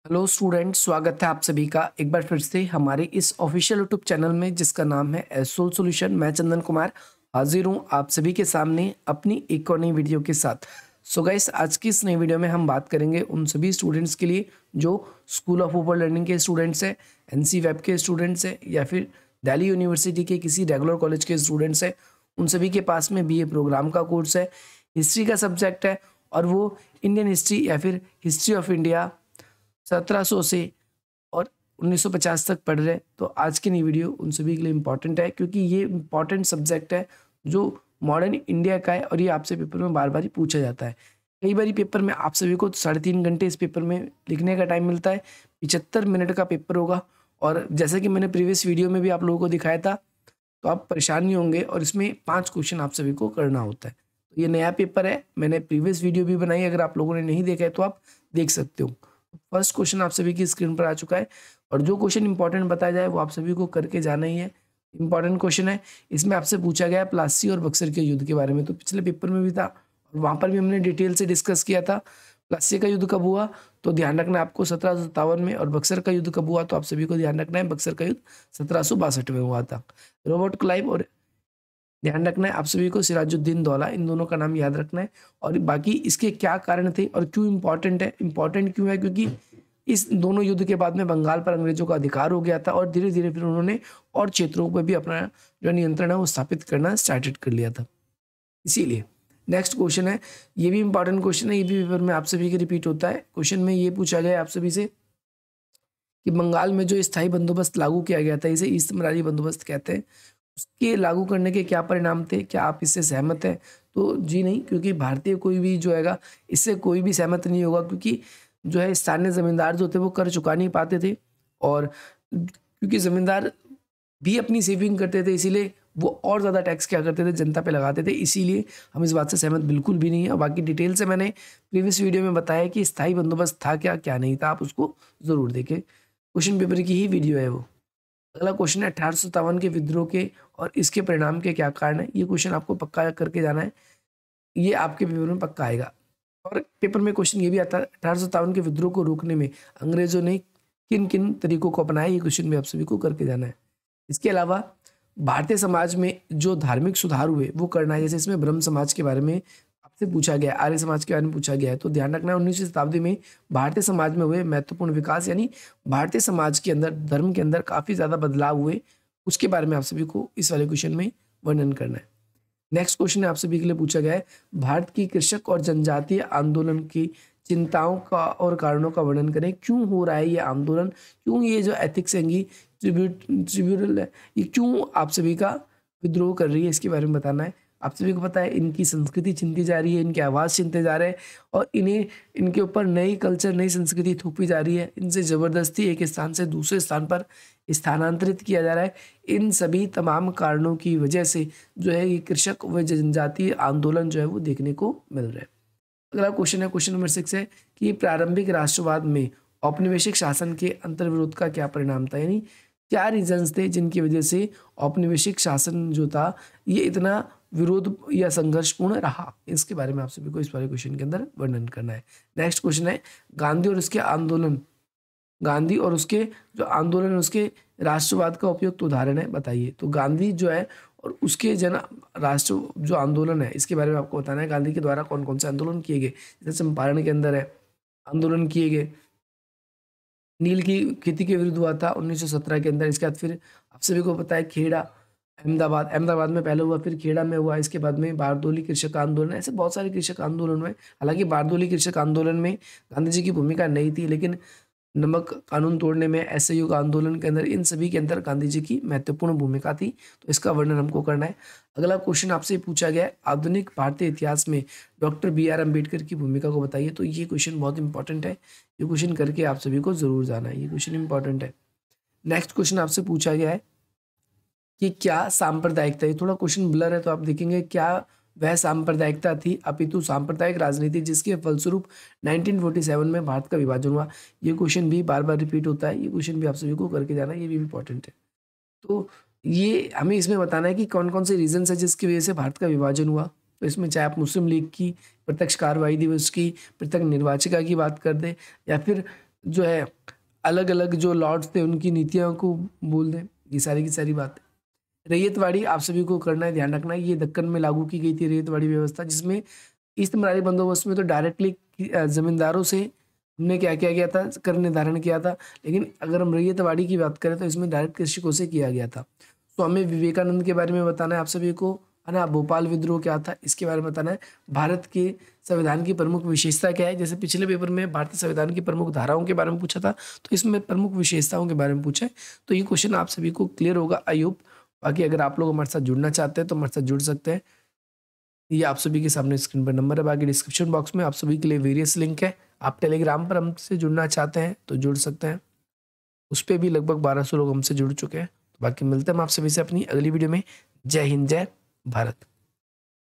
Hello student, स्वागत है आप सभी का एक बार फिर से हमारे इस ऑफिशियल यूट्यूब चैनल में जिसका नाम है एसोल सॉल्यूशन। मैं चंदन कुमार हाजिर हूँ आप सभी के सामने अपनी एक और नई वीडियो के साथ। सो गाइस, आज की इस नई वीडियो में हम बात करेंगे उन सभी स्टूडेंट्स के लिए जो स्कूल ऑफ ओपन लर्निंग के स्टूडेंट्स हैं, एनसी वेब के स्टूडेंट्स हैं या फिर दिल्ली यूनिवर्सिटी के किसी रेगुलर कॉलेज के स्टूडेंट्स हैं। उन सभी के पास में बीए प्रोग्राम का कोर्स है, हिस्ट्री का सब्जेक्ट है और वो इंडियन हिस्ट्री या फिर हिस्ट्री ऑफ इंडिया 1700 से और 1950 तक पढ़ रहे हैं। तो आज की नई वीडियो उन सभी के लिए इम्पॉर्टेंट है क्योंकि ये इम्पॉर्टेंट सब्जेक्ट है जो मॉडर्न इंडिया का है और ये आपसे पेपर में बार बार ही पूछा जाता है। कई बार पेपर में आप सभी को 3.5 घंटे इस पेपर में लिखने का टाइम मिलता है। 75 मिनट का पेपर होगा और जैसे कि मैंने प्रीवियस वीडियो में भी आप लोगों को दिखाया था, तो आप परेशान नहीं होंगे और इसमें 5 क्वेश्चन आप सभी को करना होता है। तो ये नया पेपर है, मैंने प्रीवियस वीडियो भी बनाई, अगर आप लोगों ने नहीं देखा है तो आप देख सकते हो। फर्स्ट क्वेश्चन आप सभी की स्क्रीन पर आ चुका है और जो क्वेश्चन इंपॉर्टेंट बताया जाए वो आप सभी को करके जाना ही है। इंपॉर्टेंट क्वेश्चन है, इसमें आपसे पूछा गया प्लासी और बक्सर के युद्ध के बारे में। तो पिछले पेपर में भी था और वहाँ पर भी हमने डिटेल से डिस्कस किया था। प्लासी का युद्ध कब हुआ तो ध्यान रखना है आपको 1757 में, और बक्सर का युद्ध कब हुआ तो आप सभी को ध्यान रखना है बक्सर का युद्ध 1762 में हुआ था। रॉबर्ट क्लाइव और ध्यान रखना है आप सभी को सिराजुद्दीन दौला, इन दोनों का नाम याद रखना है। और बाकी इसके क्या कारण थे और क्यों इंपॉर्टेंट है, इंपॉर्टेंट क्यों है क्योंकि इस दोनों युद्ध के बाद में बंगाल पर अंग्रेजों का अधिकार हो गया था और धीरे धीरे फिर उन्होंने और क्षेत्रों पर भी अपना जो नियंत्रण है वो स्थापित करना स्टार्टेड कर लिया था। इसीलिए नेक्स्ट क्वेश्चन है, ये भी इंपॉर्टेंट क्वेश्चन है, ये भी पेपर में आप सभी के रिपीट होता है। क्वेश्चन में ये पूछा गया है आप सभी से कि बंगाल में जो स्थायी बंदोबस्त लागू किया गया था, इसे ईस्ट मरारी बंदोबस्त कहते हैं, उसके लागू करने के क्या परिणाम थे, क्या आप इससे सहमत हैं? तो जी नहीं, क्योंकि भारतीय कोई भी जो हैगा इससे कोई भी सहमत नहीं होगा, क्योंकि जो है स्थानीय जमींदार जो थे वो कर चुका नहीं पाते थे और क्योंकि जमींदार भी अपनी सेविंग करते थे, इसीलिए वो और ज़्यादा टैक्स क्या करते थे, जनता पे लगाते थे। इसीलिए हम इस बात से सहमत बिल्कुल भी नहीं है। और बाकी डिटेल से मैंने प्रीवियस वीडियो में बताया कि स्थायी बंदोबस्त था क्या क्या नहीं था, आप उसको ज़रूर देखें, क्वेश्चन पेपर की ही वीडियो है वो। अगला क्वेश्चन है 1857 के विद्रोह के और इसके परिणाम के क्या कारण है। ये क्वेश्चन आपको पक्का करके जाना है, ये आपके पेपर में पक्का आएगा। और पेपर में क्वेश्चन ये भी आता है 1857 के विद्रोह को रोकने में अंग्रेजों ने किन किन तरीकों को अपनाया, ये क्वेश्चन भी आप सभी को करके जाना है। इसके अलावा भारतीय समाज में जो धार्मिक सुधार हुए वो करना है, जैसे इसमें ब्रह्म समाज के बारे में आपसे पूछा गया है, आर्य समाज के बारे में पूछा गया है। तो ध्यान रखना है 19वीं शताब्दी में भारतीय समाज में हुए महत्वपूर्ण विकास, यानी भारतीय समाज के अंदर धर्म के अंदर काफ़ी ज़्यादा बदलाव हुए, उसके बारे में आप सभी को इस वाले क्वेश्चन में वर्णन करना है। नेक्स्ट क्वेश्चन है आप सभी के लिए पूछा गया है, भारत की कृषक और जनजातीय आंदोलन की चिंताओं का और कारणों का वर्णन करें। क्यों हो रहा है ये आंदोलन, क्यों ये जो एथिक्स हैंगी ट्रिब्यूनल है, ये क्यों आप सभी का विद्रोह कर रही है, इसके बारे में बताना है। आप सभी को पता है इनकी संस्कृति छीनती जा रही है, इनके आवाज़ छीनते जा रहे हैं और इन्हें इनके ऊपर नई कल्चर नई संस्कृति थोपी जा रही है, इनसे ज़बरदस्ती एक स्थान से दूसरे स्थान पर स्थानांतरित किया जा रहा है। इन सभी तमाम कारणों की वजह से जो है ये कृषक व जनजातीय आंदोलन जो है वो देखने को मिल रहा है। अगला क्वेश्चन है, क्वेश्चन नंबर 6 है कि प्रारंभिक राष्ट्रवाद में औपनिवेशिक शासन के अंतर्विरोध का क्या परिणाम था, यानी क्या रीजंस थे जिनकी वजह से औपनिवेशिक शासन जो था ये इतना विरोध या संघर्षपूर्ण रहा, इसके बारे में आप सभी को इस वाले क्वेश्चन के अंदर वर्णन करना है। नेक्स्ट क्वेश्चन है, गांधी और उसके जो आंदोलन उसके राष्ट्रवाद का उपयुक्त उदाहरण है, बताइए। तो गांधी जो है और उसके जन राष्ट्र जो आंदोलन है इसके बारे में आपको बताना है। गांधी के द्वारा कौन कौन से आंदोलन किए गए, जैसे चंपारण के अंदर है आंदोलन किए गए, नील की खेती के विरुद्ध हुआ था 1917 के अंदर। इसके बाद फिर आप सभी को पता है खेड़ा, अहमदाबाद में पहले हुआ, फिर खेड़ा में हुआ, इसके बाद में बारदोली कृषक आंदोलन, ऐसे बहुत सारे कृषक आंदोलन हुए। हालांकि बारदोली कृषक आंदोलन में गांधी जी की भूमिका नहीं थी, लेकिन नमक कानून तोड़ने में, असहयोग आंदोलन के अंदर, इन सभी के अंदर गांधी जी की महत्वपूर्ण भूमिका थी। तो इसका वर्णन हमको करना है। अगला क्वेश्चन आपसे पूछा गया है, आधुनिक भारतीय इतिहास में डॉक्टर बी.आर. अम्बेडकर की भूमिका को बताइए। तो ये क्वेश्चन बहुत इंपॉर्टेंट है, ये क्वेश्चन करके आप सभी को जरूर जाना है, ये क्वेश्चन इंपॉर्टेंट है। नेक्स्ट क्वेश्चन आपसे पूछा गया है कि क्या सांप्रदायिकता, ये थोड़ा क्वेश्चन ब्लर है तो आप देखेंगे क्या वह सांप्रदायिकता थी अपितु सांप्रदायिक राजनीति जिसके फलस्वरूप 1947 में भारत का विभाजन हुआ। ये क्वेश्चन भी बार बार रिपीट होता है, ये क्वेश्चन भी आप सभी को करके जाना है, ये भी इंपॉर्टेंट है। तो ये हमें इसमें बताना है कि कौन कौन से रीजन है जिसकी वजह से भारत का विभाजन हुआ। तो इसमें चाहे आप मुस्लिम लीग की प्रत्यक्ष कार्रवाई दिवस की, पृथक निर्वाचिका की बात कर दें, या फिर जो है अलग अलग जो लॉर्ड्स थे उनकी नीतियों को बोल दें, ये सारी की सारी बातें। रैयतवाड़ी आप सभी को करना है, ध्यान रखना है, ये दक्कन में लागू की गई थी रैयतवाड़ी व्यवस्था, जिसमें इस्तेमारी बंदोबस्त में तो डायरेक्टली जमींदारों से हमने क्या किया गया था, कर निर्धारण किया था, लेकिन अगर हम रैयतवाड़ी की बात करें तो इसमें डायरेक्ट कृषकों से किया गया था। स्वामी विवेकानंद के बारे में बताना है आप सभी को, है ना। भोपाल विद्रोह क्या था इसके बारे में बताना है। भारत के संविधान की प्रमुख विशेषता क्या है, जैसे पिछले पेपर में भारतीय संविधान की प्रमुख धाराओं के बारे में पूछा था, तो इसमें प्रमुख विशेषताओं के बारे में पूछा है। तो ये क्वेश्चन आप सभी को क्लियर होगा आई होप। बाकी अगर आप लोग हमारे साथ जुड़ना चाहते हैं तो हमारे साथ जुड़ सकते हैं। ये आप सभी के सामने स्क्रीन पर नंबर है, बाकी डिस्क्रिप्शन बॉक्स में आप सभी के लिए वेरियस लिंक है। आप टेलीग्राम पर हमसे जुड़ना चाहते हैं तो जुड़ सकते हैं, उस पर भी लगभग 1200 लोग हमसे जुड़ चुके हैं। बाकी मिलते हैं हम आप सभी से अपनी अगली वीडियो में। जय हिंद, जय भारत।